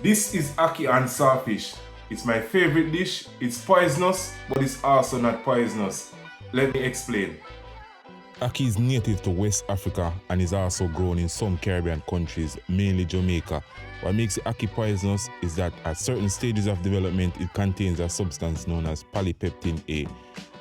This is ackee and saltfish. It's my favorite dish. It's poisonous, but it's also not poisonous. Let me explain. Ackee is native to West Africa and is also grown in some Caribbean countries, mainly Jamaica. What makes the ackee poisonous is that at certain stages of development, it contains a substance known as polypeptine A.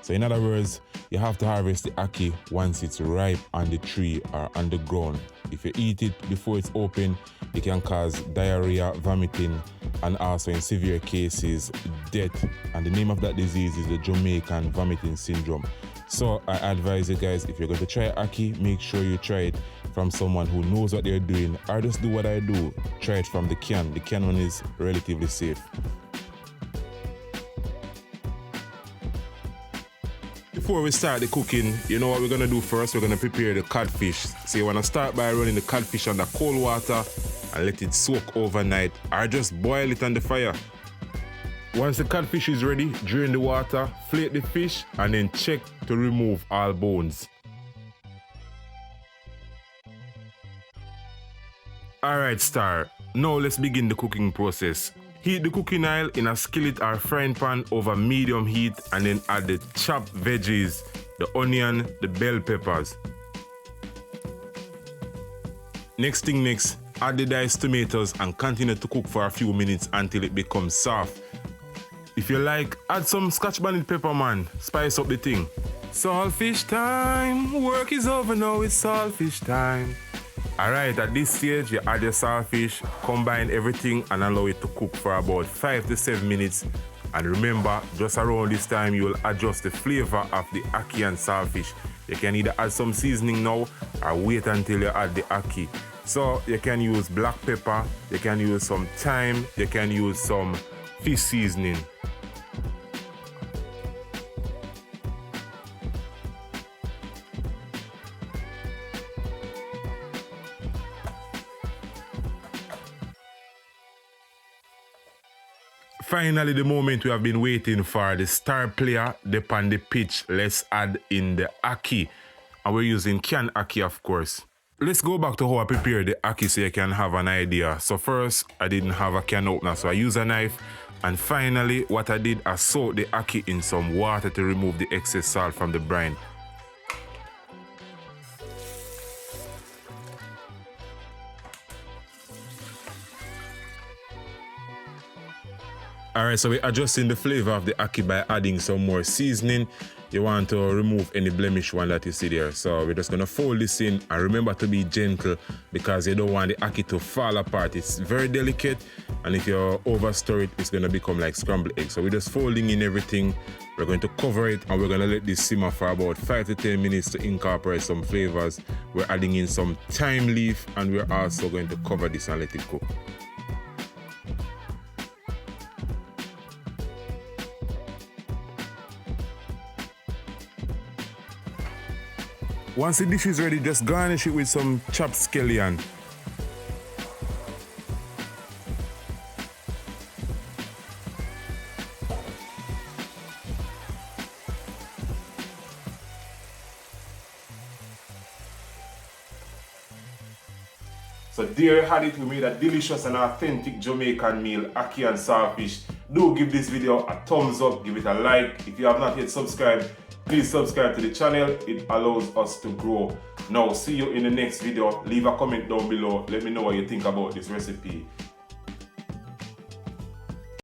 So in other words, you have to harvest the ackee once it's ripe on the tree or on the ground. If you eat it before it's open, it can cause diarrhea, vomiting, and also in severe cases, death. And the name of that disease is the Jamaican vomiting syndrome. So I advise you guys, if you're going to try ackee, make sure you try it from someone who knows what they're doing, or just do what I do, try it from the can. The can one is relatively safe. Before we start the cooking, you know what we're gonna do first? We're gonna prepare the catfish. So you wanna start by running the catfish under cold water and let it soak overnight, or just boil it on the fire. Once the catfish is ready, drain the water, flake the fish, and then check to remove all bones. Alright Star, now let's begin the cooking process. Heat the cooking oil in a skillet or frying pan over medium heat and then add the chopped veggies, the onion, the bell peppers. Next thing next, add the diced tomatoes and continue to cook for a few minutes until it becomes soft. If you like, add some scotch bonnet pepper, man. Spice up the thing. Saltfish time, work is over now, it's saltfish time. Alright, at this stage, you add your saltfish, combine everything and allow it to cook for about 5 to 7 minutes. And remember, just around this time, you will adjust the flavor of the ackee and saltfish. You can either add some seasoning now or wait until you add the ackee. So you can use black pepper, you can use some thyme, you can use some fish seasoning. Finally, the moment we have been waiting for, the star player, dip on the pitch. Let's add in the ackee. And we're using canned ackee, of course. Let's go back to how I prepared the ackee so you can have an idea. So first, I didn't have a can opener, so I used a knife. And finally, what I did, I soaked the ackee in some water to remove the excess salt from the brine. Alright, so we're adjusting the flavor of the ackee by adding some more seasoning. You want to remove any blemish one that you see there. So we're just going to fold this in, and remember to be gentle because you don't want the ackee to fall apart. It's very delicate, and if you overstir it, it's going to become like scrambled eggs. So we're just folding in everything. We're going to cover it, and we're going to let this simmer for about 5 to 10 minutes to incorporate some flavors. We're adding in some thyme leaf, and we're also going to cover this and let it cook. Once the dish is ready, just garnish it with some chopped scallion. So there you had it, we made a delicious and authentic Jamaican meal, ackee and saltfish. Do give this video a thumbs up, give it a like. If you have not yet subscribed, please subscribe to the channel. It allows us to grow. Now, see you in the next video. Leave a comment down below. Let me know what you think about this recipe.